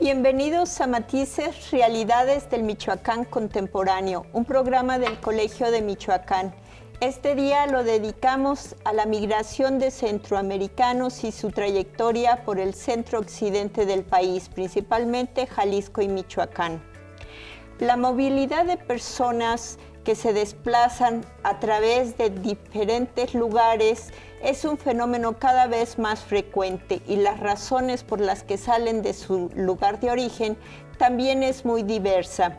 Bienvenidos a Matices, Realidades del Michoacán Contemporáneo, un programa del Colegio de Michoacán. Este día lo dedicamos a la migración de centroamericanos y su trayectoria por el centro occidente del país, principalmente Jalisco y Michoacán. La movilidad de personas que se desplazan a través de diferentes lugares es un fenómeno cada vez más frecuente y las razones por las que salen de su lugar de origen también es muy diversa.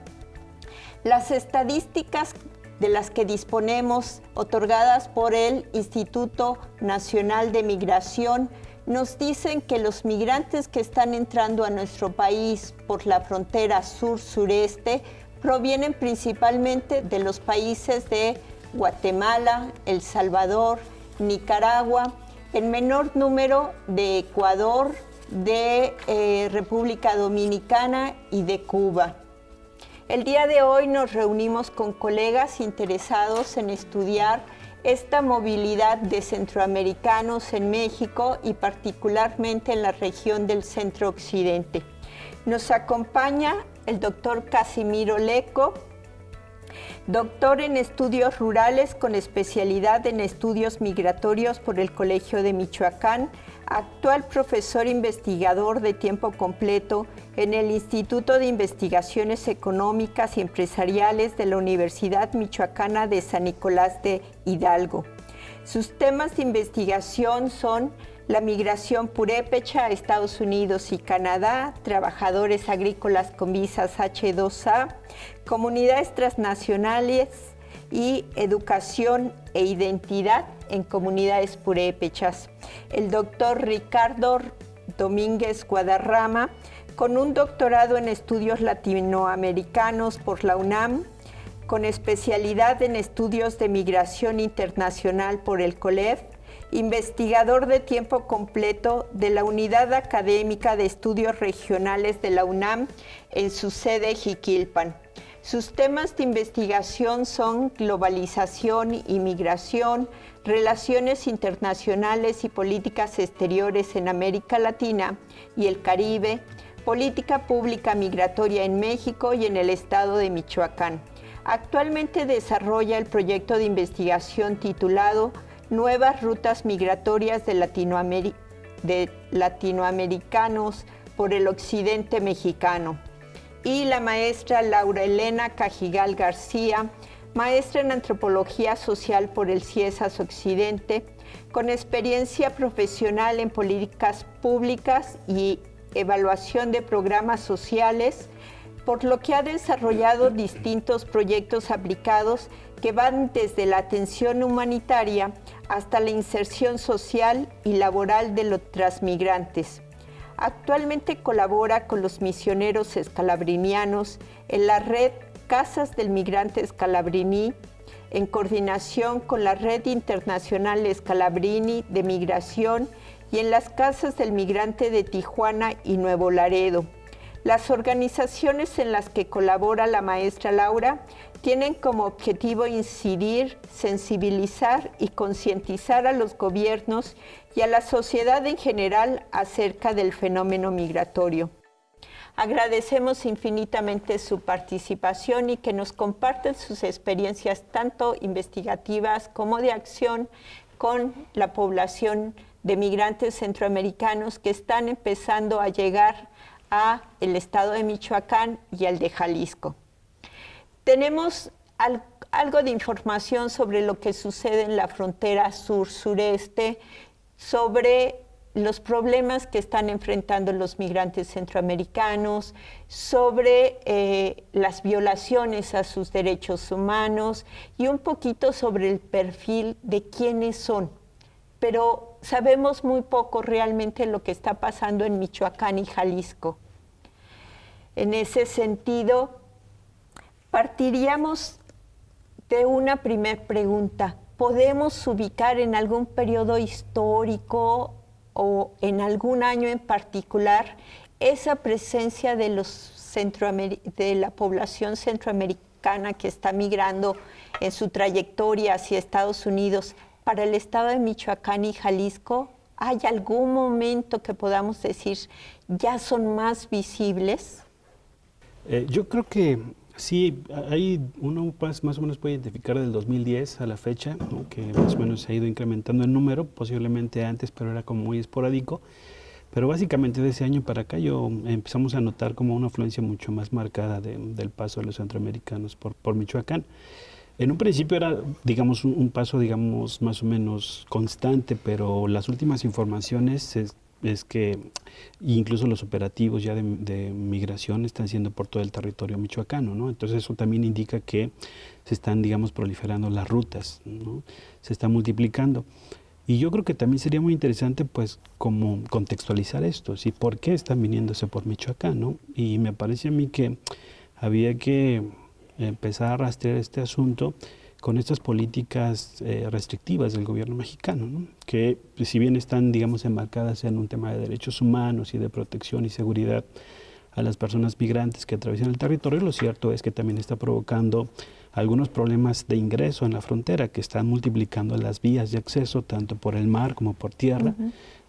Las estadísticas de las que disponemos, otorgadas por el Instituto Nacional de Migración, nos dicen que los migrantes que están entrando a nuestro país por la frontera sur-sureste provienen principalmente de los países de Guatemala, El Salvador, Nicaragua, en menor número de Ecuador, de República Dominicana y de Cuba. El día de hoy nos reunimos con colegas interesados en estudiar esta movilidad de centroamericanos en México y particularmente en la región del centro occidente. Nos acompaña el doctor Casimiro Lecco, doctor en estudios rurales con especialidad en estudios migratorios por el Colegio de Michoacán, actual profesor investigador de tiempo completo en el Instituto de Investigaciones Económicas y Empresariales de la Universidad Michoacana de San Nicolás de Hidalgo. Sus temas de investigación son la migración purépecha a Estados Unidos y Canadá, trabajadores agrícolas con visas H-2A, comunidades transnacionales y educación e identidad en comunidades purépechas. El doctor Ricardo Domínguez Guadarrama, con un doctorado en estudios latinoamericanos por la UNAM, con especialidad en estudios de migración internacional por el COLEF, investigador de tiempo completo de la Unidad Académica de Estudios Regionales de la UNAM en su sede Jiquilpan. Sus temas de investigación son globalización y migración, relaciones internacionales y políticas exteriores en América Latina y el Caribe, política pública migratoria en México y en el estado de Michoacán. Actualmente desarrolla el proyecto de investigación titulado Nuevas rutas migratorias de latinoamericanos por el occidente mexicano. Y la maestra Laura Elena Cajigal García, maestra en Antropología Social por el CIESAS Occidente, con experiencia profesional en políticas públicas y evaluación de programas sociales, por lo que ha desarrollado distintos proyectos aplicados que van desde la atención humanitaria hasta la inserción social y laboral de los transmigrantes. Actualmente colabora con los misioneros escalabrinianos en la red Casas del Migrante Escalabrini, en coordinación con la Red Internacional Escalabrini de Migración y en las Casas del Migrante de Tijuana y Nuevo Laredo. Las organizaciones en las que colabora la maestra Laura tienen como objetivo incidir, sensibilizar y concientizar a los gobiernos y a la sociedad en general acerca del fenómeno migratorio. Agradecemos infinitamente su participación y que nos compartan sus experiencias tanto investigativas como de acción con la población de migrantes centroamericanos que están empezando a llegar a el estado de Michoacán y al de Jalisco. Tenemos algo de información sobre lo que sucede en la frontera sur-sureste, sobre los problemas que están enfrentando los migrantes centroamericanos, sobre las violaciones a sus derechos humanos y un poquito sobre el perfil de quiénes son. Pero sabemos muy poco realmente lo que está pasando en Michoacán y Jalisco. En ese sentido, partiríamos de una primera pregunta. ¿Podemos ubicar en algún periodo histórico o en algún año en particular esa presencia de la población centroamericana que está migrando en su trayectoria hacia Estados Unidos para el estado de Michoacán y Jalisco? ¿Hay algún momento que podamos decir ya son más visibles? Yo creo que sí, uno más o menos puede identificar del 2010 a la fecha, ¿no? Que más o menos se ha ido incrementando el número, posiblemente antes, pero era como muy esporádico. Pero básicamente de ese año para acá empezamos a notar como una afluencia mucho más marcada del paso de los centroamericanos por Michoacán. En un principio era, digamos, un paso, digamos, más o menos constante, pero las últimas informaciones es que incluso los operativos ya de migración están siendo por todo el territorio michoacano, ¿no? Entonces eso también indica que se están, digamos, proliferando las rutas, ¿no? Se está multiplicando. Y yo creo que también sería muy interesante, pues, como contextualizar esto, ¿sí? ¿Por qué están viniéndose por Michoacán, no? Y me parece a mí que había que empezar a rastrear este asunto con estas políticas restrictivas del gobierno mexicano, ¿no? Que si bien están, digamos, enmarcadas en un tema de derechos humanos y de protección y seguridad a las personas migrantes que atraviesan el territorio, lo cierto es que también está provocando algunos problemas de ingreso en la frontera que están multiplicando las vías de acceso tanto por el mar como por tierra,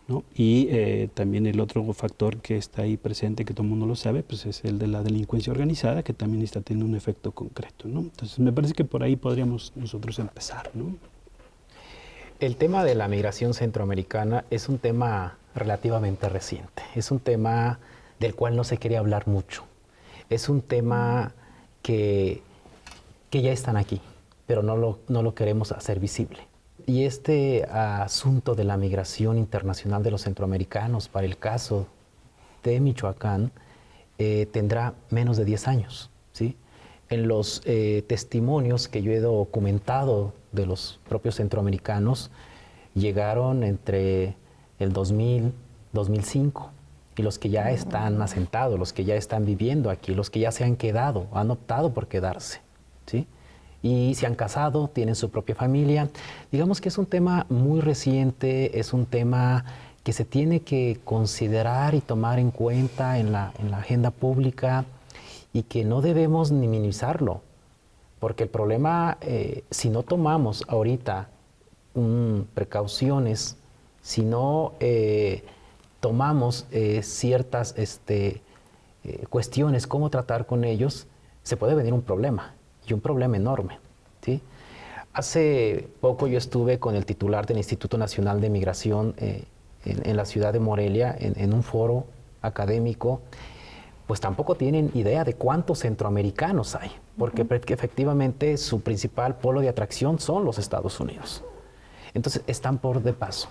¿no? Y también el otro factor que está ahí presente, que todo el mundo lo sabe, pues es el de la delincuencia organizada, que también está teniendo un efecto concreto, ¿no? Entonces me parece que por ahí podríamos nosotros empezar, ¿no? El tema de la migración centroamericana es un tema relativamente reciente, es un tema del cual no se quería hablar mucho, es un tema que ya están aquí, pero no lo queremos hacer visible. Y este asunto de la migración internacional de los centroamericanos, para el caso de Michoacán, tendrá menos de 10 años, ¿sí? En los testimonios que yo he documentado de los propios centroamericanos, llegaron entre el 2000, 2005, y los que ya están asentados, los que ya están viviendo aquí, los que ya se han quedado, han optado por quedarse, ¿sí? Y se han casado, tienen su propia familia. Digamos que es un tema muy reciente, es un tema que se tiene que considerar y tomar en cuenta en la agenda pública y que no debemos ni minimizarlo, porque el problema, si no tomamos ahorita precauciones, si no tomamos ciertas cuestiones, cómo tratar con ellos, se puede venir un problema. Y un problema enorme, ¿sí? Hace poco yo estuve con el titular del Instituto Nacional de Migración en la ciudad de Morelia, en un foro académico. Pues tampoco tienen idea de cuántos centroamericanos hay, porque efectivamente su principal polo de atracción son los Estados Unidos. Entonces están por de paso,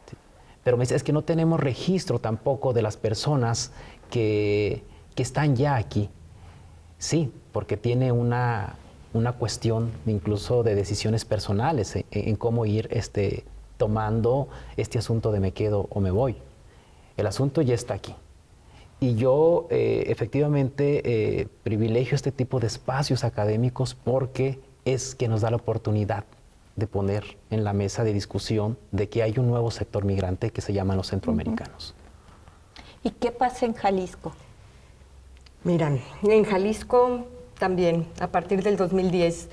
¿sí? Pero me dice, es que no tenemos registro tampoco de las personas que están ya aquí. Sí, porque tiene una cuestión incluso de decisiones personales en cómo ir tomando este asunto de me quedo o me voy. El asunto ya está aquí. Y yo efectivamente privilegio este tipo de espacios académicos porque es que nos da la oportunidad de poner en la mesa de discusión de que hay un nuevo sector migrante que se llaman los centroamericanos. ¿Y qué pasa en Jalisco? Miran, en Jalisco también, a partir del 2010,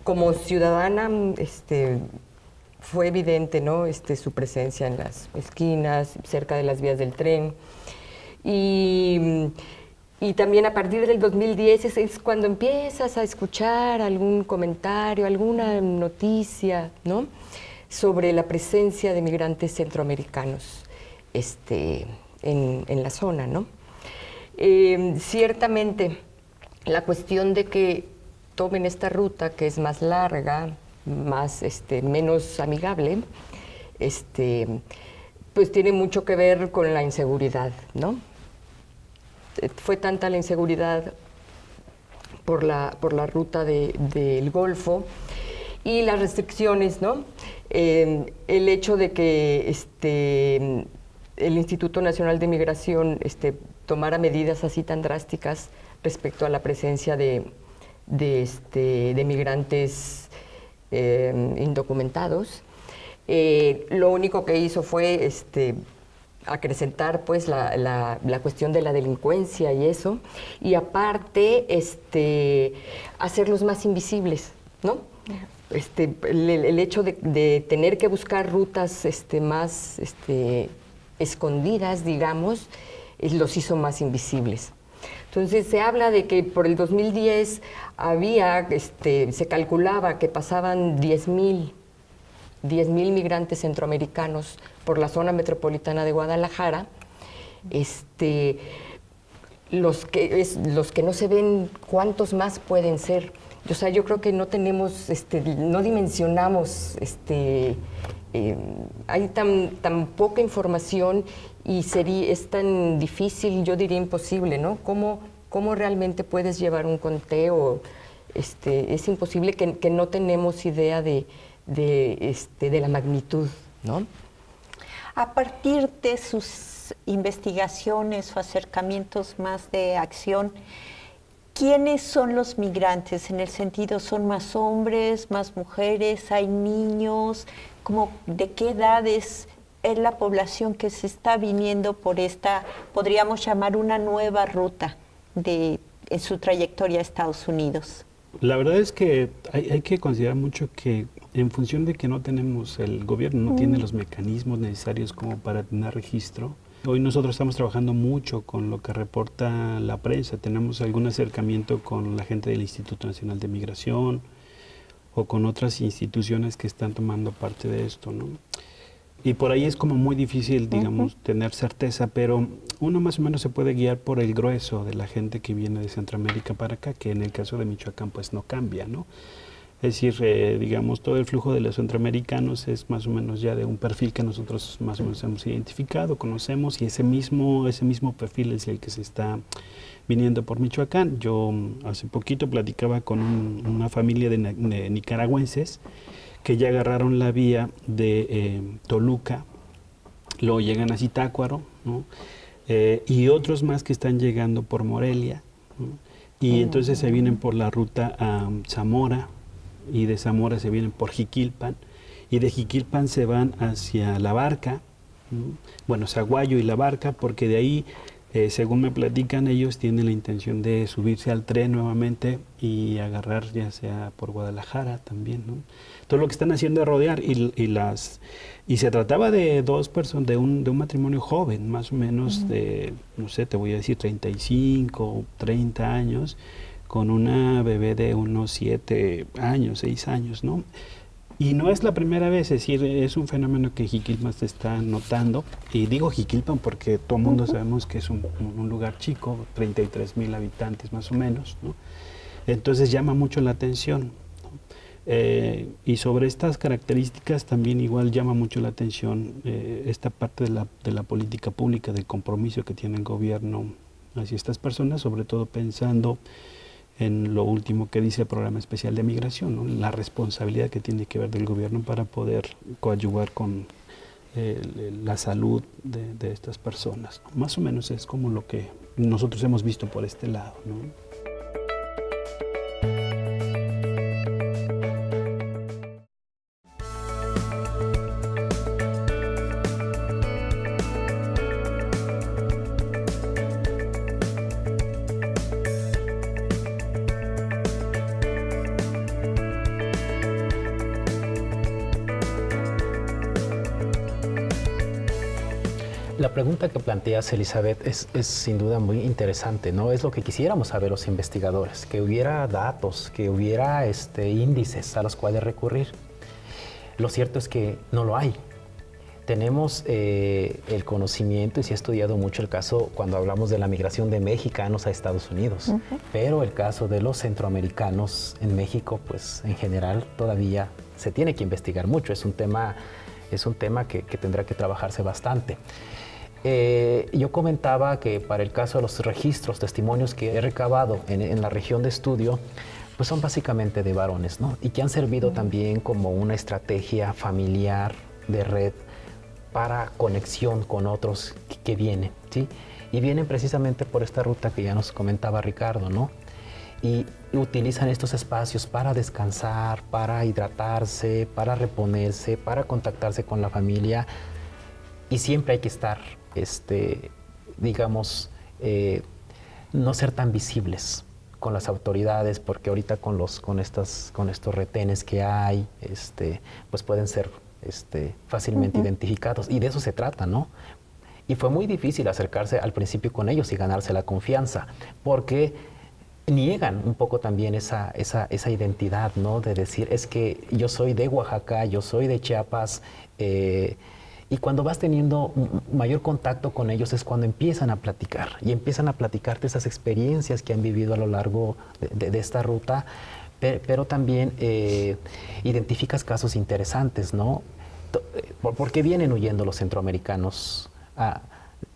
como ciudadana, fue evidente, ¿no? Su presencia en las esquinas, cerca de las vías del tren. Y también a partir del 2010 es cuando empiezas a escuchar algún comentario, alguna noticia, ¿no? Sobre la presencia de migrantes centroamericanos en la zona, ¿no? Ciertamente, la cuestión de que tomen esta ruta, que es más larga, más, menos amigable, pues tiene mucho que ver con la inseguridad, ¿no? Fue tanta la inseguridad por la ruta del Golfo y las restricciones, ¿no? El hecho de que el Instituto Nacional de Migración tomara medidas así tan drásticas respecto a la presencia de migrantes indocumentados. Lo único que hizo fue acrecentar pues la cuestión de la delincuencia y eso, y aparte hacerlos más invisibles, ¿no? el hecho de tener que buscar rutas más escondidas, digamos, los hizo más invisibles. Entonces se habla de que por el 2010 se calculaba que pasaban 10,000 migrantes centroamericanos por la zona metropolitana de Guadalajara. Los que no se ven, ¿cuántos más pueden ser? O sea, yo creo que no tenemos, no dimensionamos, hay tan poca información y es tan difícil, yo diría imposible, ¿no? ¿Cómo realmente puedes llevar un conteo? Es imposible que no tenemos idea de la magnitud, ¿no? A partir de sus investigaciones o acercamientos más de acción, ¿quiénes son los migrantes? En el sentido, ¿son más hombres, más mujeres, hay niños? ¿De qué edades es la población que se está viniendo por esta, podríamos llamar una nueva ruta en su trayectoria a Estados Unidos? La verdad es que hay que considerar mucho que en función de que no tenemos, el gobierno no tiene los mecanismos necesarios como para tener registro. Hoy nosotros estamos trabajando mucho con lo que reporta la prensa. Tenemos algún acercamiento con la gente del Instituto Nacional de Migración o con otras instituciones que están tomando parte de esto, ¿no? Y por ahí es como muy difícil, digamos, tener certeza, pero uno más o menos se puede guiar por el grueso de la gente que viene de Centroamérica para acá, que en el caso de Michoacán pues no cambia, ¿no? Es decir, digamos, todo el flujo de los centroamericanos es más o menos ya de un perfil que nosotros más o menos hemos identificado, conocemos, y ese mismo perfil es el que se está viniendo por Michoacán. Yo hace poquito platicaba con una familia de nicaragüenses que ya agarraron la vía de Toluca, luego llegan a Zitácuaro, ¿no? Y otros más que están llegando por Morelia, ¿no? Y entonces se vienen por la ruta a Zamora, y de Zamora se vienen por Jiquilpan, y de Jiquilpan se van hacia La Barca, ¿no? Bueno, Zaguayo y La Barca, porque de ahí, según me platican, ellos tienen la intención de subirse al tren nuevamente y agarrar ya sea por Guadalajara también, ¿no? Todo lo que están haciendo es rodear, y se trataba de dos personas, de un matrimonio joven, más o menos de, no sé, te voy a decir 35, 30 años, con una bebé de unos 7 años, 6 años, ¿no? Y no es la primera vez, es decir, es un fenómeno que Jiquilpan se está notando, y digo Jiquilpan porque todo el mundo sabemos que es un lugar chico, 33,000 habitantes más o menos, ¿no? Entonces llama mucho la atención, ¿no? Y sobre estas características también igual llama mucho la atención esta parte de la política pública, del compromiso que tiene el gobierno hacia estas personas, sobre todo pensando en lo último que dice el Programa Especial de Migración, ¿no? La responsabilidad que tiene que ver del gobierno para poder coadyuvar con la salud de estas personas, ¿no? Más o menos es como lo que nosotros hemos visto por este lado, ¿no? La pregunta que planteas, Elizabeth, es sin duda muy interesante, ¿no? Es lo que quisiéramos saber los investigadores, que hubiera datos, que hubiera índices a los cuales recurrir. Lo cierto es que no lo hay. Tenemos el conocimiento, y se ha estudiado mucho el caso cuando hablamos de la migración de mexicanos a Estados Unidos, pero el caso de los centroamericanos en México, pues en general todavía se tiene que investigar mucho. Es un tema que tendrá que trabajarse bastante. Yo comentaba que para el caso de los registros, testimonios que he recabado en la región de estudio, pues son básicamente de varones, ¿no? Y que han servido también como una estrategia familiar de red para conexión con otros que vienen, ¿sí? Y vienen precisamente por esta ruta que ya nos comentaba Ricardo, ¿no? Y utilizan estos espacios para descansar, para hidratarse, para reponerse, para contactarse con la familia, y siempre hay que estar, digamos, no ser tan visibles con las autoridades, porque ahorita con estos retenes que hay, pues pueden ser fácilmente identificados, y de eso se trata, ¿no? Y fue muy difícil acercarse al principio con ellos y ganarse la confianza, porque niegan un poco también esa identidad, ¿no? De decir, es que yo soy de Oaxaca, yo soy de Chiapas, y cuando vas teniendo mayor contacto con ellos es cuando empiezan a platicar, y empiezan a platicarte esas experiencias que han vivido a lo largo de esta ruta, pero también identificas casos interesantes, ¿no? ¿Por qué vienen huyendo los centroamericanos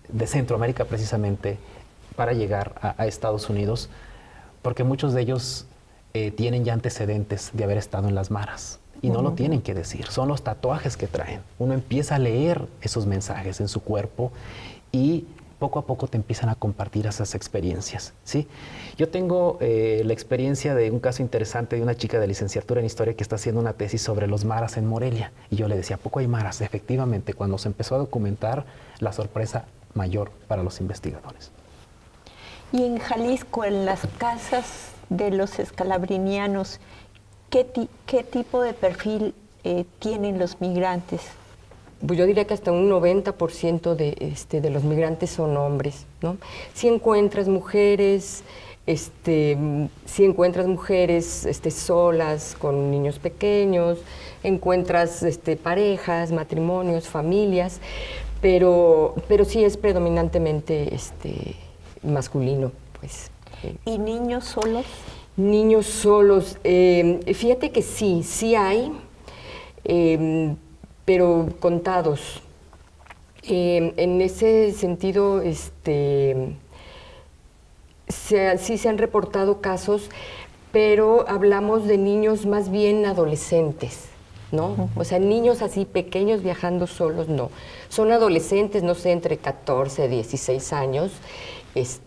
de Centroamérica precisamente para llegar a Estados Unidos? Porque muchos de ellos tienen ya antecedentes de haber estado en las maras y no lo tienen que decir, son los tatuajes que traen. Uno empieza a leer esos mensajes en su cuerpo y poco a poco te empiezan a compartir esas experiencias, ¿sí? Yo tengo la experiencia de un caso interesante de una chica de licenciatura en Historia que está haciendo una tesis sobre los maras en Morelia. Y yo le decía, ¿a poco hay maras? Efectivamente, cuando se empezó a documentar, la sorpresa mayor para los investigadores. Y en Jalisco, en las casas de los escalabrinianos, ¿qué tipo de perfil tienen los migrantes? Pues yo diría que hasta un 90% de los migrantes son hombres, ¿no? Si encuentras mujeres, solas, con niños pequeños, encuentras parejas, matrimonios, familias, pero sí es predominantemente masculino, pues. ¿Y niños solos? Niños solos, fíjate que sí hay, pero contados. En ese sentido, sí se han reportado casos, pero hablamos de niños más bien adolescentes, ¿no? O sea, niños así pequeños viajando solos, no. Son adolescentes, no sé, entre 14 y 16 años,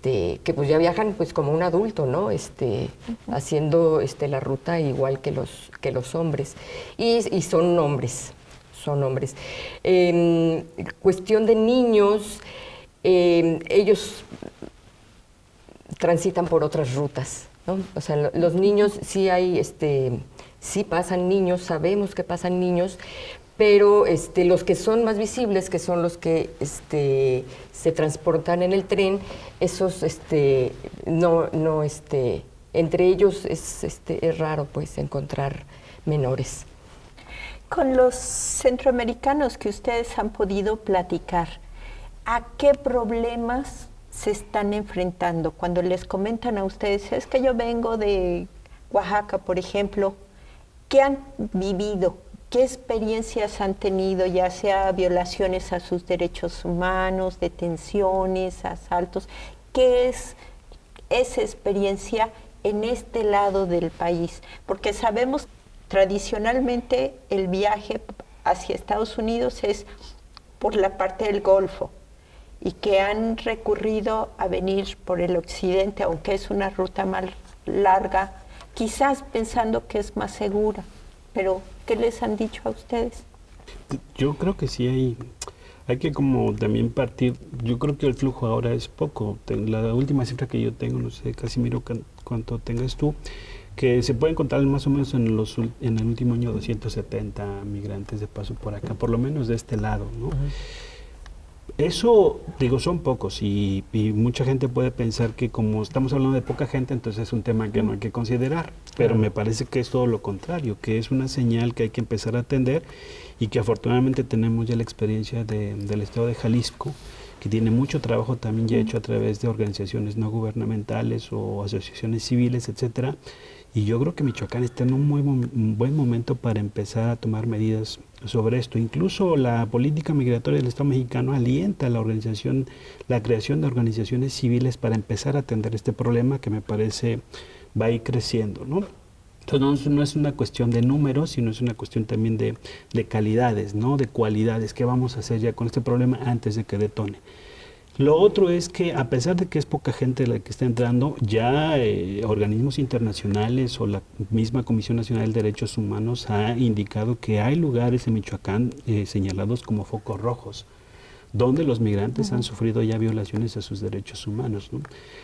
que pues ya viajan pues como un adulto, ¿no? Haciendo la ruta igual que los hombres. Y son hombres. Cuestión de niños, ellos transitan por otras rutas, ¿no? O sea, los niños sí hay, sí pasan niños, sabemos que pasan niños, pero los que son más visibles, que son los que se transportan en el tren, esos no entre ellos es raro pues encontrar menores. Con los centroamericanos que ustedes han podido platicar, ¿a qué problemas se están enfrentando? Cuando les comentan a ustedes, es que yo vengo de Oaxaca, por ejemplo, ¿qué han vivido? ¿Qué experiencias han tenido, ya sea violaciones a sus derechos humanos, detenciones, asaltos? ¿Qué es esa experiencia en este lado del país? Porque sabemos tradicionalmente el viaje hacia Estados Unidos es por la parte del Golfo y que han recurrido a venir por el occidente, aunque es una ruta más larga, quizás pensando que es más segura. Pero, ¿qué les han dicho a ustedes? Yo creo que sí hay que como también partir, yo creo que el flujo ahora es poco. La última cifra que yo tengo, no sé, Casimiro, cuánto tengas tú, que se pueden contar más o menos en el último año 270 migrantes de paso por acá, por lo menos de este lado, ¿no? Uh-huh. Eso, digo, son pocos y mucha gente puede pensar que como estamos hablando de poca gente, entonces es un tema que no hay que considerar, pero me parece que es todo lo contrario, que es una señal que hay que empezar a atender y que afortunadamente tenemos ya la experiencia del estado de Jalisco, que tiene mucho trabajo también ya hecho a través de organizaciones no gubernamentales o asociaciones civiles, etcétera. Y yo creo que Michoacán está en un buen momento para empezar a tomar medidas sobre esto. Incluso la política migratoria del Estado mexicano alienta la creación de organizaciones civiles para empezar a atender este problema que me parece va a ir creciendo, ¿no? Entonces no es una cuestión de números, sino es una cuestión también de calidades, ¿no? De cualidades. ¿Qué vamos a hacer ya con este problema antes de que detone? Lo otro es que a pesar de que es poca gente la que está entrando, ya organismos internacionales o la misma Comisión Nacional de Derechos Humanos ha indicado que hay lugares en Michoacán señalados como focos rojos, donde los migrantes han sufrido ya violaciones a sus derechos humanos, ¿no?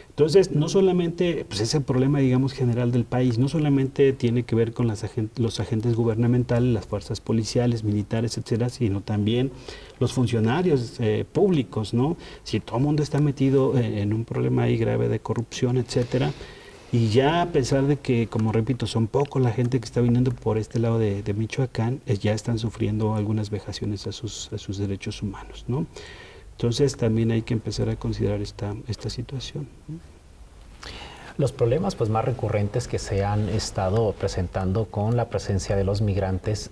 Entonces, no solamente, pues ese problema, digamos, general del país, no solamente tiene que ver con los agentes gubernamentales, las fuerzas policiales, militares, etcétera, sino también los funcionarios públicos, ¿no? Si todo el mundo está metido en un problema ahí grave de corrupción, etcétera, y ya a pesar de que, como repito, son poco la gente que está viniendo por este lado de Michoacán, ya están sufriendo algunas vejaciones a sus derechos humanos, ¿no? Entonces también hay que empezar a considerar esta situación. Los problemas pues más recurrentes que se han estado presentando con la presencia de los migrantes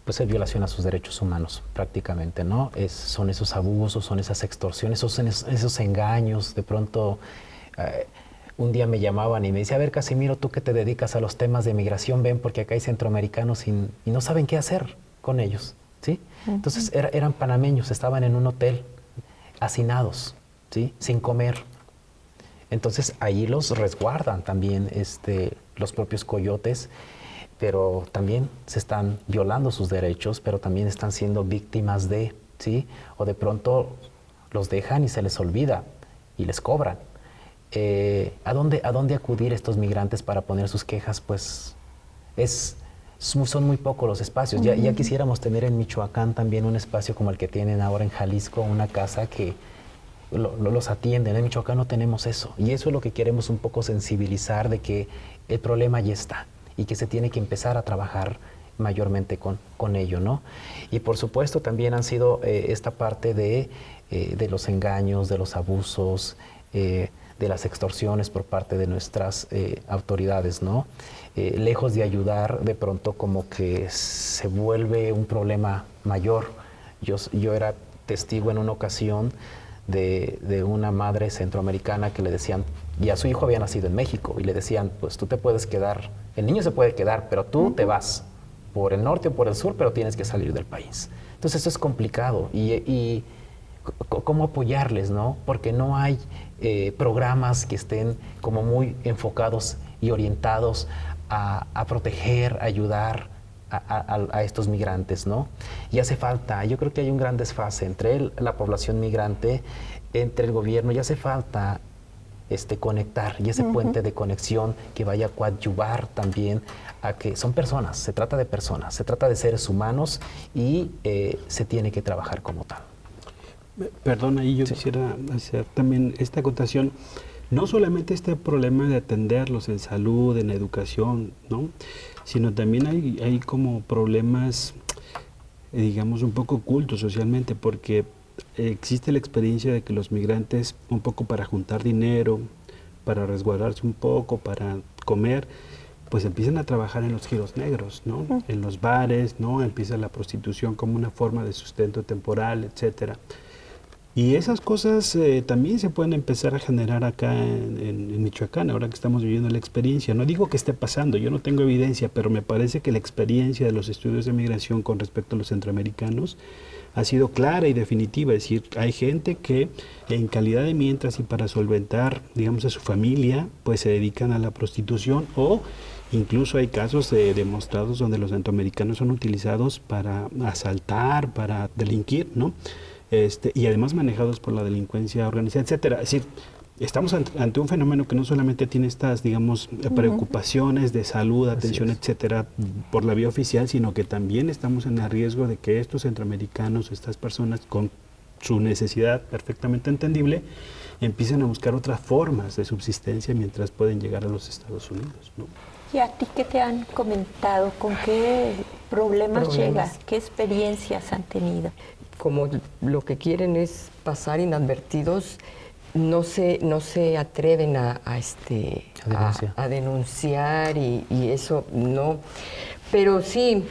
pues es violación a sus derechos humanos prácticamente, ¿no? Son esos abusos, son esas extorsiones, son esos engaños. De pronto un día me llamaban y me decía, a ver, Casimiro, tú que te dedicas a los temas de migración, ven porque acá hay centroamericanos y no saben qué hacer con ellos, ¿sí? Entonces eran panameños, estaban en un hotel, hacinados, ¿sí? Sin comer. Entonces allí los resguardan también los propios coyotes, pero también se están violando sus derechos, pero también están siendo víctimas de, ¿sí? O de pronto los dejan y se les olvida y les cobran. ¿A dónde acudir estos migrantes para poner sus quejas? Pues son muy pocos los espacios. Ya quisiéramos tener en Michoacán también un espacio como el que tienen ahora en Jalisco, una casa que los atienden. En Michoacán no tenemos eso. Y eso es lo que queremos un poco sensibilizar, de que el problema ya está y que se tiene que empezar a trabajar mayormente con ello, ¿no? Y por supuesto también han sido esta parte de los engaños, de los abusos, de las extorsiones por parte de nuestras autoridades, ¿no? Lejos de ayudar, de pronto como que se vuelve un problema mayor. Yo era testigo en una ocasión de una madre centroamericana que le decían, y a su hijo había nacido en México, y le decían, pues tú te puedes quedar, el niño se puede quedar, pero tú te vas por el norte o por el sur, pero tienes que salir del país. Entonces eso es complicado, y ¿cómo apoyarles, no? Porque no hay programas que estén como muy enfocados y orientados a proteger, a ayudar a estos migrantes, ¿no? Y hace falta, yo creo que hay un gran desfase entre la población migrante, entre el gobierno, y hace falta conectar, y ese puente de conexión que vaya a coadyuvar también a que son personas, se trata de personas, se trata de seres humanos y se tiene que trabajar como tal. Perdón, ahí yo quisiera hacer también esta acotación. No solamente este problema de atenderlos en salud, en educación, ¿no? Sino también hay como problemas, digamos, un poco ocultos socialmente, porque existe la experiencia de que los migrantes, un poco para juntar dinero, para resguardarse un poco, para comer, pues empiezan a trabajar en los giros negros, ¿no? En los bares, ¿no? Empieza la prostitución como una forma de sustento temporal, etcétera. Y esas cosas también se pueden empezar a generar acá en Michoacán, ahora que estamos viviendo la experiencia. No digo que esté pasando, yo no tengo evidencia, pero me parece que la experiencia de los estudios de migración con respecto a los centroamericanos ha sido clara y definitiva. Es decir, hay gente que en calidad de mientras y para solventar, digamos, a su familia, pues se dedican a la prostitución, o incluso hay casos demostrados donde los centroamericanos son utilizados para asaltar, para delinquir, ¿no? Y además manejados por la delincuencia organizada, etcétera. Es decir, estamos ante un fenómeno que no solamente tiene estas, digamos, preocupaciones de salud, atención, etcétera, por la vía oficial, sino que también estamos en el riesgo de que estos centroamericanos, estas personas con su necesidad perfectamente entendible, empiecen a buscar otras formas de subsistencia mientras pueden llegar a los Estados Unidos, ¿no? ¿Y a ti qué te han comentado? ¿Con qué problemas llegas? ¿Qué experiencias han tenido? Como lo que quieren es pasar inadvertidos, no se atreven a denunciar y eso no. Pero sí,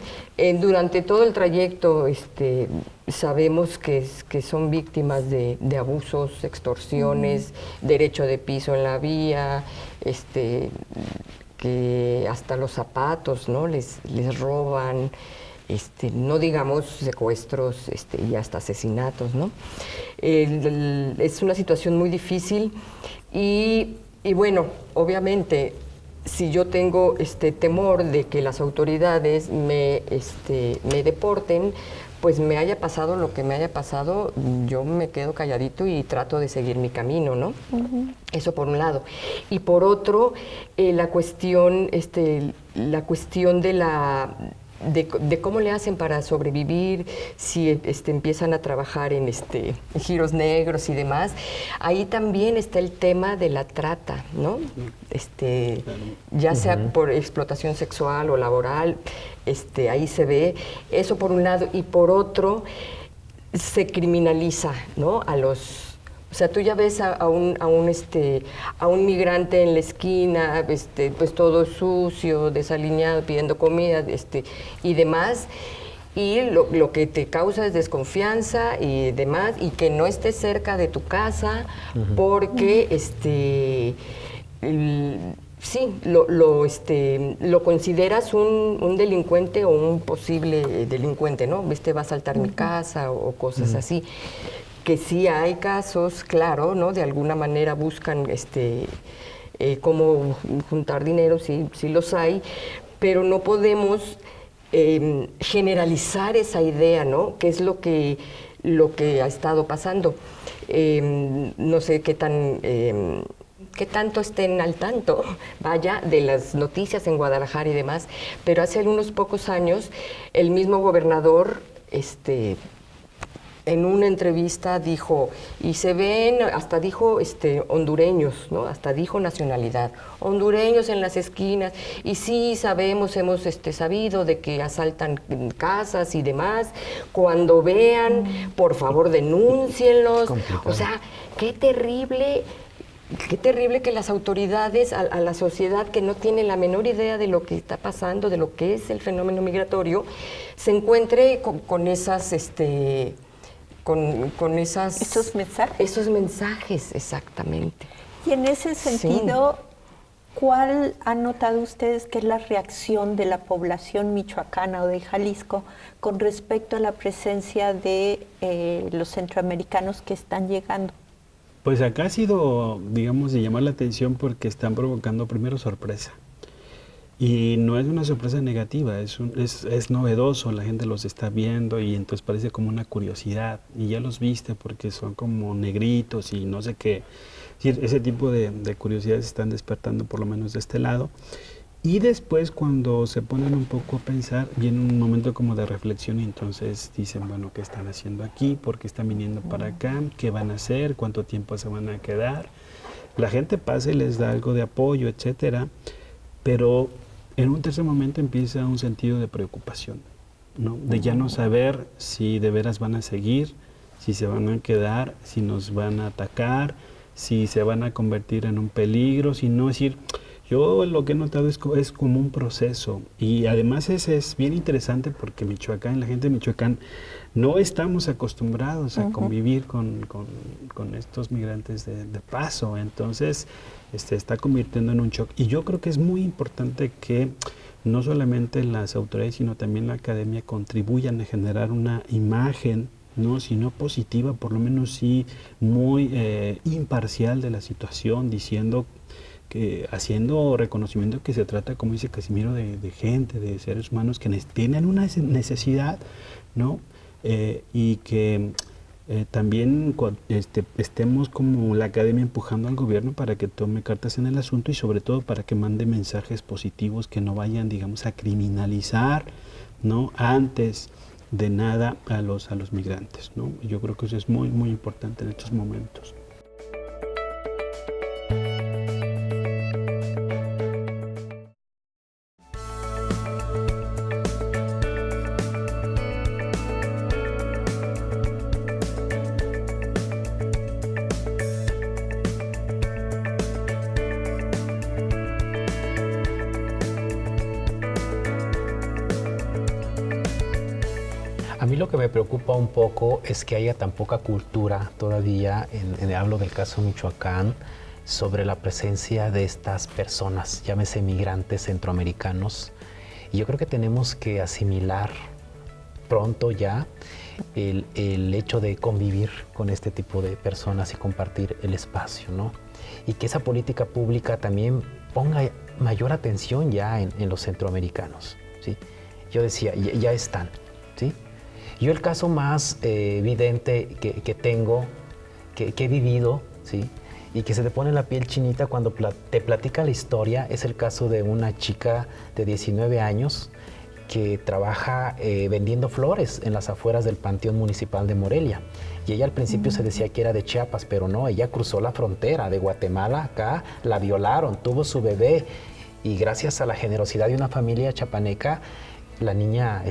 durante todo el trayecto sabemos que son víctimas de abusos, extorsiones, derecho de piso en la vía, que hasta los zapatos, ¿no? les roban. No digamos secuestros y hasta asesinatos, ¿no? Es una situación muy difícil y bueno, obviamente, si yo tengo temor de que las autoridades me deporten, pues me haya pasado lo que me haya pasado, yo me quedo calladito y trato de seguir mi camino, ¿no? Eso por un lado. Y por otro, la cuestión de cómo le hacen para sobrevivir, si empiezan a trabajar en giros negros y demás. Ahí también está el tema de la trata, ¿no? Ya sea por explotación sexual o laboral, ahí se ve eso por un lado, y por otro se criminaliza, ¿no? O sea, tú ya ves a un migrante en la esquina, pues todo sucio, desaliñado, pidiendo comida, y demás, y lo que te causa es desconfianza y demás, y que no estés cerca de tu casa, porque sí, lo consideras un delincuente o un posible delincuente, ¿no? Va a saltar mi casa o cosas así. Que sí hay casos, claro, ¿no? De alguna manera buscan cómo juntar dinero, sí los hay, pero no podemos generalizar esa idea, ¿no? Que es lo que ha estado pasando. No sé qué tanto estén al tanto, vaya, de las noticias en Guadalajara y demás, pero hace unos pocos años el mismo gobernador, en una entrevista dijo, y se ven, hasta dijo hondureños, ¿no? Hasta dijo nacionalidad, hondureños en las esquinas, y sí sabemos, hemos sabido de que asaltan casas y demás, cuando vean, por favor denúncienlos. O sea, qué terrible que las autoridades, a la sociedad que no tiene la menor idea de lo que está pasando, de lo que es el fenómeno migratorio, se encuentre con esas ¿Esos mensajes? Esos mensajes, exactamente. Y en ese sentido, ¿cuál han notado ustedes que es la reacción de la población michoacana o de Jalisco con respecto a la presencia de los centroamericanos que están llegando? Pues acá ha sido, digamos, de llamar la atención porque están provocando primero sorpresa. Y no es una sorpresa negativa, es novedoso, la gente los está viendo y entonces parece como una curiosidad. Y ya los viste porque son como negritos y no sé qué. Es decir, ese tipo de curiosidades están despertando por lo menos de este lado. Y después cuando se ponen un poco a pensar, viene un momento como de reflexión y entonces dicen, bueno, ¿qué están haciendo aquí? ¿Por qué están viniendo para acá? ¿Qué van a hacer? ¿Cuánto tiempo se van a quedar? La gente pasa y les da algo de apoyo, etcétera, pero en un tercer momento empieza un sentido de preocupación, ¿no? De ya no saber si de veras van a seguir, si se van a quedar, si nos van a atacar, si se van a convertir en un peligro, si no, es decir, yo lo que he notado es como un proceso y además es bien interesante porque Michoacán, la gente de Michoacán, no estamos acostumbrados a convivir con estos migrantes de paso, entonces está convirtiendo en un shock. Y yo creo que es muy importante que no solamente las autoridades, sino también la academia contribuyan a generar una imagen, no, sino positiva, por lo menos sí muy imparcial de la situación, diciendo que haciendo reconocimiento que se trata, como dice Casimiro, de gente, de seres humanos que tienen una necesidad, ¿no? Y que también estemos como la academia empujando al gobierno para que tome cartas en el asunto y sobre todo para que mande mensajes positivos que no vayan, digamos, a criminalizar, ¿no? Antes de nada a los migrantes, ¿no? Yo creo que eso es muy, muy importante en estos momentos. A mí lo que me preocupa un poco es que haya tan poca cultura todavía, hablo del caso Michoacán, sobre la presencia de estas personas, llámese migrantes centroamericanos. Y yo creo que tenemos que asimilar pronto ya el hecho de convivir con este tipo de personas y compartir el espacio, ¿no? Y que esa política pública también ponga mayor atención ya en los centroamericanos, ¿sí? Yo decía, ya están, ¿sí? Yo el caso más evidente que tengo, que he vivido, ¿sí? Y que se te pone la piel chinita cuando te platica la historia, es el caso de una chica de 19 años que trabaja vendiendo flores en las afueras del Panteón Municipal de Morelia. Y ella al principio se decía que era de Chiapas, pero no, ella cruzó la frontera de Guatemala acá, la violaron, tuvo su bebé, y gracias a la generosidad de una familia chapaneca, la niña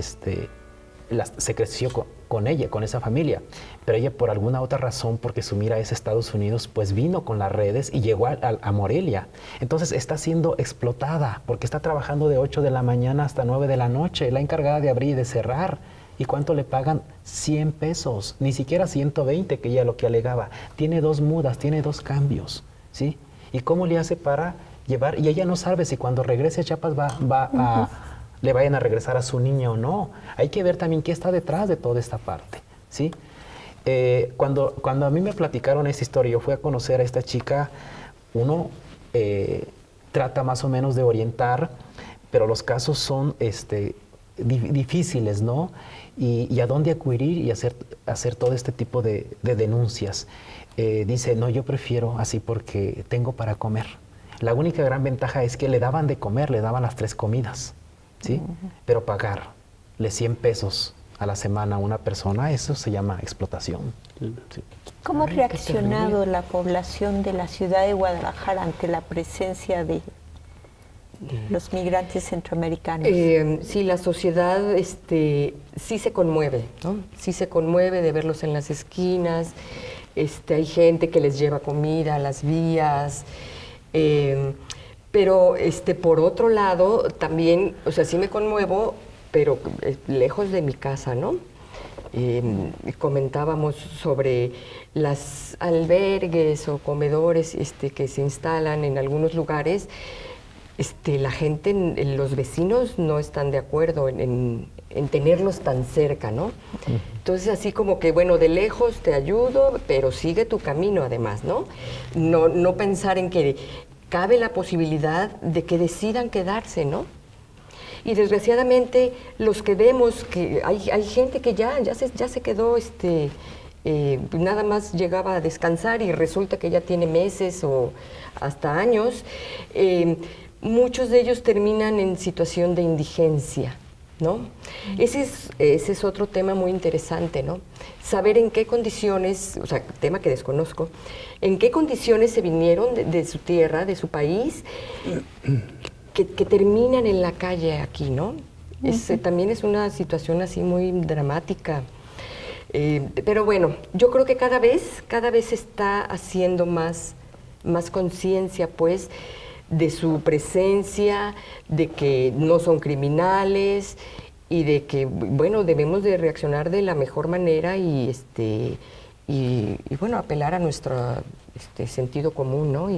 se creció con ella, con esa familia. Pero ella, por alguna otra razón, porque su mira es Estados Unidos, pues vino con las redes y llegó a Morelia. Entonces está siendo explotada porque está trabajando de 8 de la mañana hasta 9 de la noche, la encargada de abrir y de cerrar. ¿Y cuánto le pagan? 100 pesos, ni siquiera 120, que ella lo que alegaba. Tiene 2 mudas, tiene 2 cambios, ¿sí? ¿Y cómo le hace para llevar? Y ella no sabe si cuando regrese a Chiapas le vayan a regresar a su niña o no. Hay que ver también qué está detrás de toda esta parte, ¿sí? Cuando a mí me platicaron esta historia, yo fui a conocer a esta chica, uno trata más o menos de orientar, pero los casos son difíciles, ¿no? Y a dónde acudir y hacer todo este tipo de denuncias. Dice, no, yo prefiero así porque tengo para comer. La única gran ventaja es que le daban de comer, le daban las 3 comidas, ¿sí? Pero pagarle 100 pesos a la semana a una persona, eso se llama explotación. Sí. ¿Cómo ha reaccionado la población de la ciudad de Guadalajara ante la presencia de los migrantes centroamericanos? Sí, la sociedad sí se conmueve, ¿no? Sí se conmueve de verlos en las esquinas. Hay gente que les lleva comida a las vías. Pero por otro lado, también, o sea, sí me conmuevo, pero lejos de mi casa, ¿no? Comentábamos sobre las albergues o comedores que se instalan en algunos lugares. La gente, los vecinos no están de acuerdo en tenerlos tan cerca, ¿no? Entonces, así como que, bueno, de lejos te ayudo, pero sigue tu camino además, ¿no? No pensar en que cabe la posibilidad de que decidan quedarse, ¿no? Y desgraciadamente los que vemos que hay gente que ya se quedó, nada más llegaba a descansar y resulta que ya tiene meses o hasta años. Muchos de ellos terminan en situación de indigencia, ¿no? Ese es otro tema muy interesante, ¿no? Saber en qué condiciones, o sea, tema que desconozco, en qué condiciones se vinieron de su tierra, de su país, que terminan en la calle aquí, ¿no? También es una situación así muy dramática. Pero bueno, yo creo que cada vez se está haciendo más conciencia, pues, de su presencia, de que no son criminales y de que, bueno, debemos de reaccionar de la mejor manera y bueno, apelar a nuestro sentido común, ¿no?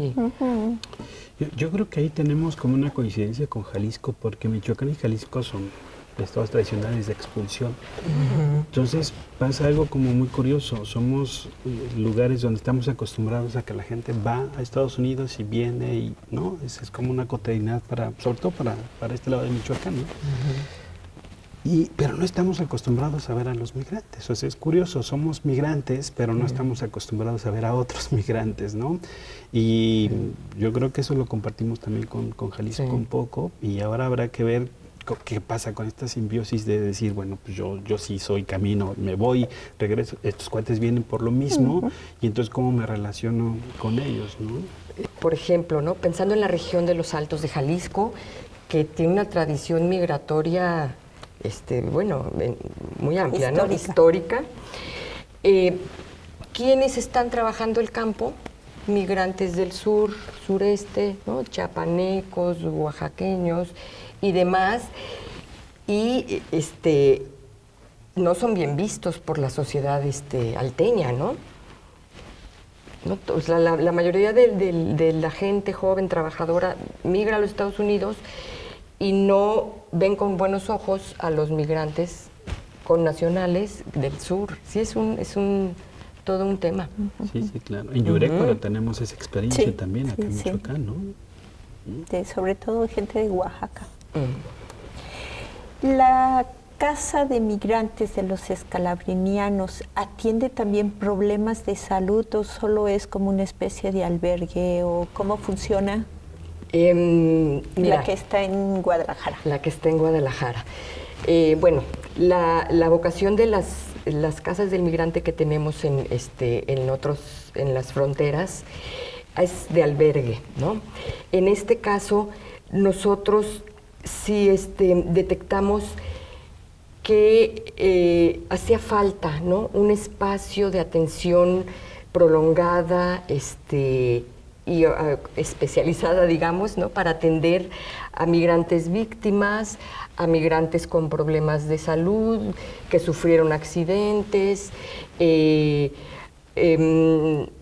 Yo creo que ahí tenemos como una coincidencia con Jalisco, porque Michoacán y Jalisco son estados tradicionales de expulsión. Entonces pasa algo como muy curioso. Somos lugares donde estamos acostumbrados a que la gente va a Estados Unidos y viene y no, es como una cotidianidad sobre todo para este lado de Michoacán, ¿no? Pero no estamos acostumbrados a ver a los migrantes. O sea, es curioso, somos migrantes, pero no estamos acostumbrados a ver a otros migrantes, ¿no? Y yo creo que eso lo compartimos también con Jalisco un poco, y ahora habrá que ver qué pasa con esta simbiosis de decir, bueno, pues yo sí soy camino, me voy, regreso, estos cuates vienen por lo mismo, y entonces cómo me relaciono con ellos, ¿no? Por ejemplo, ¿no? Pensando en la región de los Altos de Jalisco, que tiene una tradición migratoria, bueno, muy amplia, ¿no? Histórica. ¿Quiénes están trabajando el campo? Migrantes del sur, sureste, ¿no? Chiapanecos, oaxaqueños y demás, y no son bien vistos por la sociedad alteña, ¿no? O sea, la mayoría de la gente joven, trabajadora, migra a los Estados Unidos y no ven con buenos ojos a los migrantes connacionales del sur. Sí, es todo un tema. Sí, claro. En Yurecuaro tenemos esa experiencia también, acá en Michoacán, ¿no? Sobre todo gente de Oaxaca. La Casa de Migrantes de los Escalabrinianos atiende también problemas de salud o solo es como una especie de albergue o cómo funciona? Mira, La que está en Guadalajara. La que está en Guadalajara. Bueno, la vocación de las casas del migrante que tenemos en las fronteras es de albergue, ¿no? En este caso, nosotros sí detectamos que hacía falta, ¿no?, un espacio de atención prolongada y especializada, digamos, ¿no?, para atender a migrantes víctimas, a migrantes con problemas de salud, que sufrieron accidentes.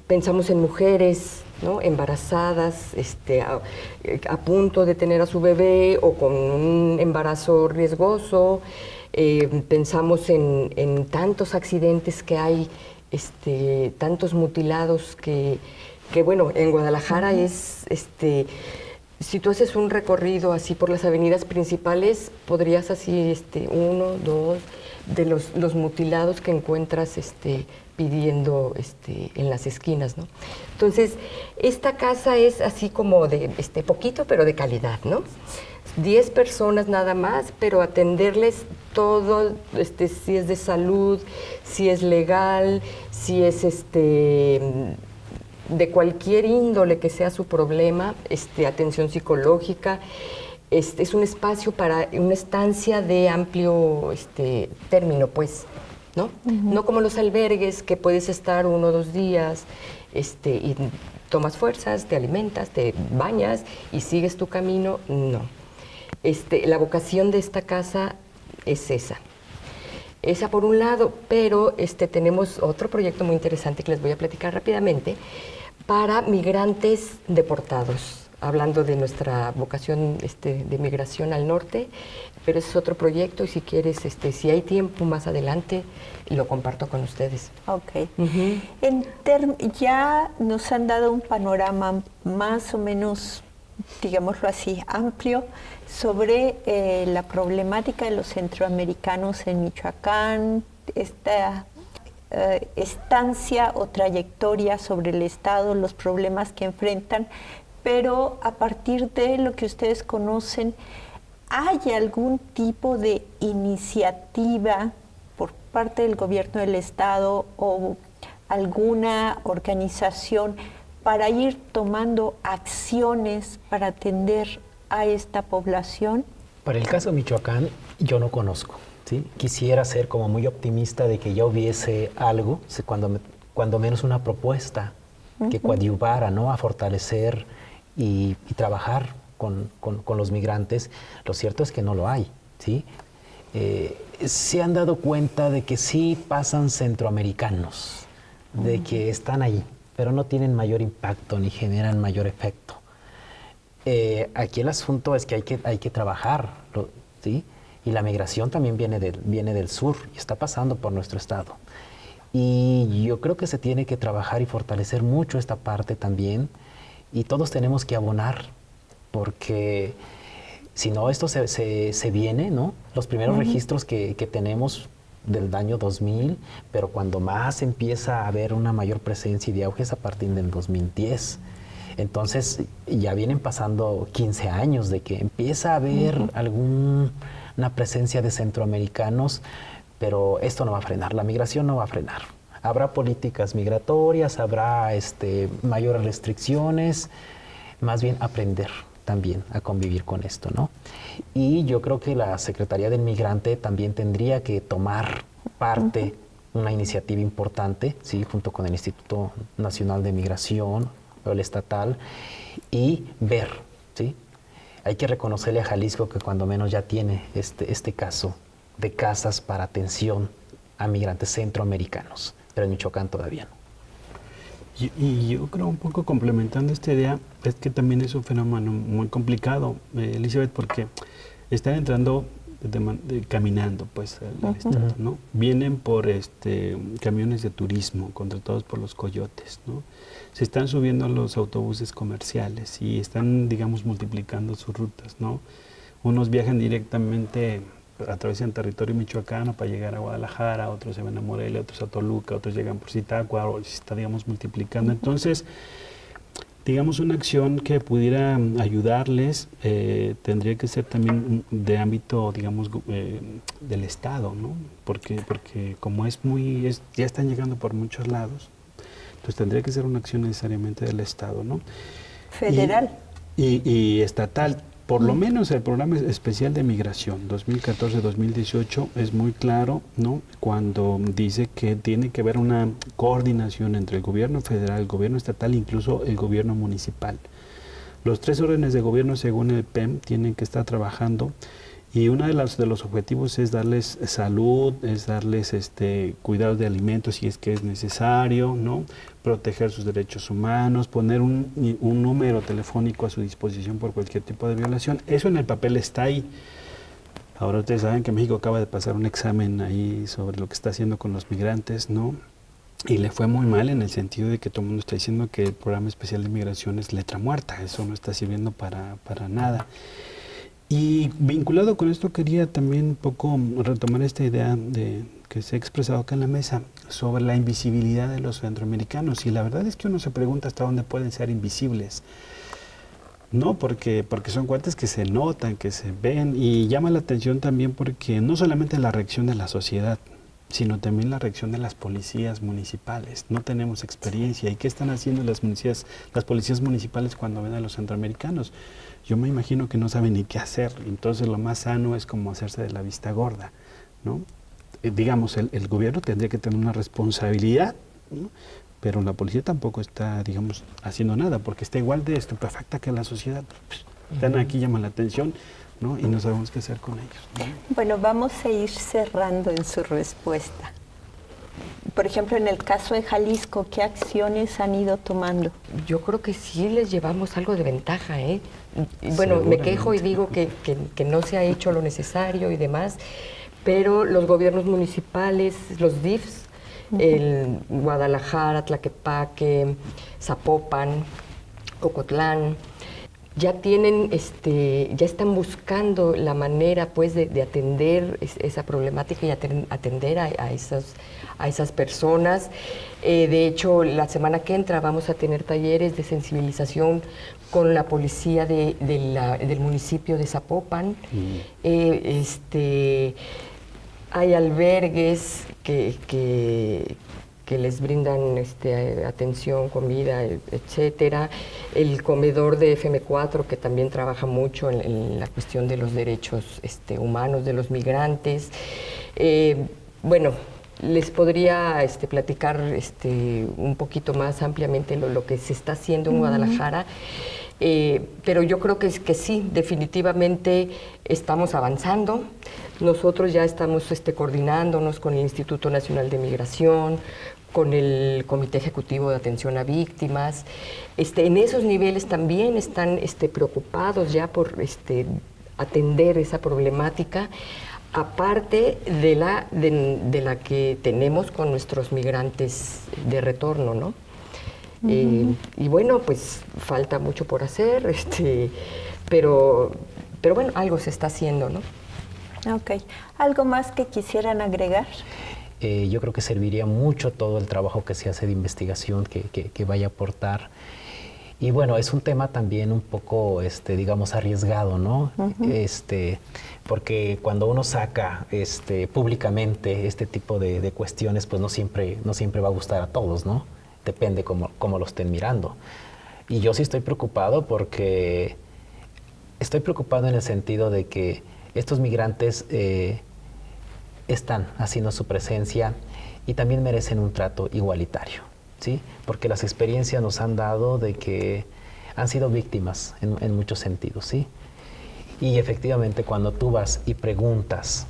Pensamos en mujeres, ¿no?, embarazadas, a punto de tener a su bebé o con un embarazo riesgoso. Pensamos en tantos accidentes que hay, tantos mutilados que bueno, en Guadalajara es, si tú haces un recorrido así por las avenidas principales, podrías así, uno, dos, de los mutilados que encuentras, pidiendo en las esquinas, ¿no? Entonces, esta casa es así como de poquito, pero de calidad, ¿no? 10 personas nada más, pero atenderles todo, si es de salud, si es legal, si es de cualquier índole que sea su problema, atención psicológica. Es un espacio para una estancia de amplio término, pues, ¿no? No como los albergues, que puedes estar 1 o 2 días y tomas fuerzas, te alimentas, te bañas y sigues tu camino. No. La vocación de esta casa es esa. Esa por un lado, pero tenemos otro proyecto muy interesante que les voy a platicar rápidamente para migrantes deportados, hablando de nuestra vocación de migración al norte, pero ese es otro proyecto y si quieres, si hay tiempo más adelante, lo comparto con ustedes. Ok. Ya nos han dado un panorama más o menos, digámoslo así, amplio sobre la problemática de los centroamericanos en Michoacán, esta estancia o trayectoria sobre el Estado, los problemas que enfrentan, pero a partir de lo que ustedes conocen, ¿hay algún tipo de iniciativa por parte del gobierno del Estado o alguna organización para ir tomando acciones para atender a esta población? Para el caso de Michoacán, yo no conozco, ¿sí? Quisiera ser como muy optimista de que ya hubiese algo, cuando menos una propuesta que coadyuvara, ¿no?, a fortalecer y trabajar con los migrantes. Lo cierto es que no lo hay, ¿sí? Se han dado cuenta de que sí pasan centroamericanos, de que están ahí, pero no tienen mayor impacto ni generan mayor efecto. Aquí el asunto es que hay que trabajar, ¿sí? Y la migración también viene del sur y está pasando por nuestro estado. Y yo creo que se tiene que trabajar y fortalecer mucho esta parte también, y todos tenemos que abonar, porque si no, esto se viene, ¿no? Los primeros registros que tenemos del año 2000, pero cuando más empieza a haber una mayor presencia y de auge es a partir del 2010. Entonces ya vienen pasando 15 años de que empieza a haber una presencia de centroamericanos, pero esto no va a frenar, la migración no va a frenar. Habrá políticas migratorias, habrá mayores restricciones, más bien aprender también a convivir con esto, ¿no? Y yo creo que la Secretaría del Migrante también tendría que tomar parte, una iniciativa importante, ¿sí?, junto con el Instituto Nacional de Migración o el estatal, y ver, ¿sí? Hay que reconocerle a Jalisco que cuando menos ya tiene este caso de casas para atención a migrantes centroamericanos, pero en Michoacán todavía no. Y yo creo, un poco complementando esta idea, es que también es un fenómeno muy complicado, Elizabeth, porque están entrando caminando pues al estado, ¿no? Vienen por camiones de turismo contratados por los coyotes, ¿no? Se están subiendo a los autobuses comerciales y están, digamos, multiplicando sus rutas, ¿no? Unos viajan directamente atraviesan territorio michoacano para llegar a Guadalajara, otros se van a Morelia, otros a Toluca, otros llegan por Zitácuaro, o se está, digamos, multiplicando. Entonces, digamos, una acción que pudiera ayudarles tendría que ser también de ámbito, digamos, del Estado, ¿no? Porque como ya están llegando por muchos lados, entonces tendría que ser una acción necesariamente del Estado, ¿no? Federal. Y estatal. Por lo menos el programa especial de migración 2014-2018 es muy claro, ¿no? Cuando dice que tiene que haber una coordinación entre el gobierno federal, el gobierno estatal e incluso el gobierno municipal. Los 3 órdenes de gobierno, según el PEM, tienen que estar trabajando, y uno de los objetivos es darles salud, es darles cuidados de alimentos si es que es necesario, ¿no? Proteger sus derechos humanos, poner un número telefónico a su disposición por cualquier tipo de violación. Eso en el papel está ahí. Ahora ustedes saben que México acaba de pasar un examen ahí sobre lo que está haciendo con los migrantes, ¿no? Y le fue muy mal en el sentido de que todo el mundo está diciendo que el programa especial de migración es letra muerta, eso no está sirviendo para nada. Y vinculado con esto quería también un poco retomar esta idea que se ha expresado acá en la mesa sobre la invisibilidad de los centroamericanos. Y la verdad es que uno se pregunta hasta dónde pueden ser invisibles. No, porque son cuates que se notan, que se ven, y llama la atención también porque no solamente la reacción de la sociedad, sino también la reacción de las policías municipales. No tenemos experiencia. ¿Y qué están haciendo las policías municipales cuando ven a los centroamericanos? Yo me imagino que no saben ni qué hacer. Entonces lo más sano es como hacerse de la vista gorda, ¿no? Digamos, el gobierno tendría que tener una responsabilidad, ¿no? Pero la policía tampoco está, digamos, haciendo nada, porque está igual de estupefacta que la sociedad. Están aquí, llaman la atención, ¿no? Y no sabemos qué hacer con ellos, ¿no? Bueno, vamos a ir cerrando en su respuesta. Por ejemplo, en el caso de Jalisco, ¿qué acciones han ido tomando? Yo creo que sí les llevamos algo de ventaja, ¿eh? Bueno, me quejo y digo que no se ha hecho lo necesario y demás, pero los gobiernos municipales, los DIFs, el Guadalajara, Tlaquepaque, Zapopan, Ocotlán, ya tienen, ya están buscando la manera, pues, de atender esa problemática y atender a esas personas. De hecho, la semana que entra vamos a tener talleres de sensibilización con la policía del municipio de Zapopan. Hay albergues que les brindan atención, comida, etcétera. El comedor de FM4, que también trabaja mucho en la cuestión de los derechos humanos de los migrantes. Bueno, les podría platicar un poquito más ampliamente lo que se está haciendo en Guadalajara, pero yo creo que sí, definitivamente estamos avanzando. Nosotros ya estamos coordinándonos con el Instituto Nacional de Migración, con el Comité Ejecutivo de Atención a Víctimas. En esos niveles también están preocupados ya por atender esa problemática, aparte de la que tenemos con nuestros migrantes de retorno, ¿no? Y bueno, pues falta mucho por hacer, pero bueno, algo se está haciendo, ¿no? Ok. ¿Algo más que quisieran agregar? Yo creo que serviría mucho todo el trabajo que se hace de investigación que vaya a aportar. Y bueno, es un tema también un poco, digamos, arriesgado, ¿no? Porque cuando uno saca públicamente este tipo de cuestiones, pues no siempre va a gustar a todos, ¿no? Depende cómo lo estén mirando. Y yo sí estoy preocupado porque estoy preocupado en el sentido de que estos migrantes están haciendo su presencia y también merecen un trato igualitario, ¿sí? Porque las experiencias nos han dado de que han sido víctimas en muchos sentidos, ¿sí? Y efectivamente cuando tú vas y preguntas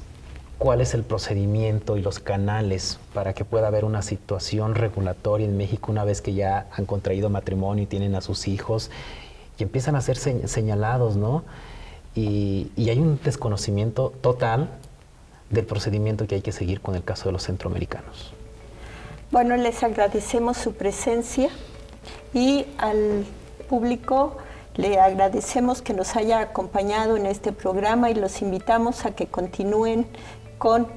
cuál es el procedimiento y los canales para que pueda haber una situación regulatoria en México una vez que ya han contraído matrimonio y tienen a sus hijos y empiezan a ser señalados, ¿no? Y hay un desconocimiento total del procedimiento que hay que seguir con el caso de los centroamericanos. Bueno, les agradecemos su presencia y al público Le agradecemos que nos haya acompañado en este programa y los invitamos a que continúen con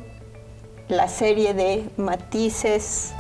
la serie de Matices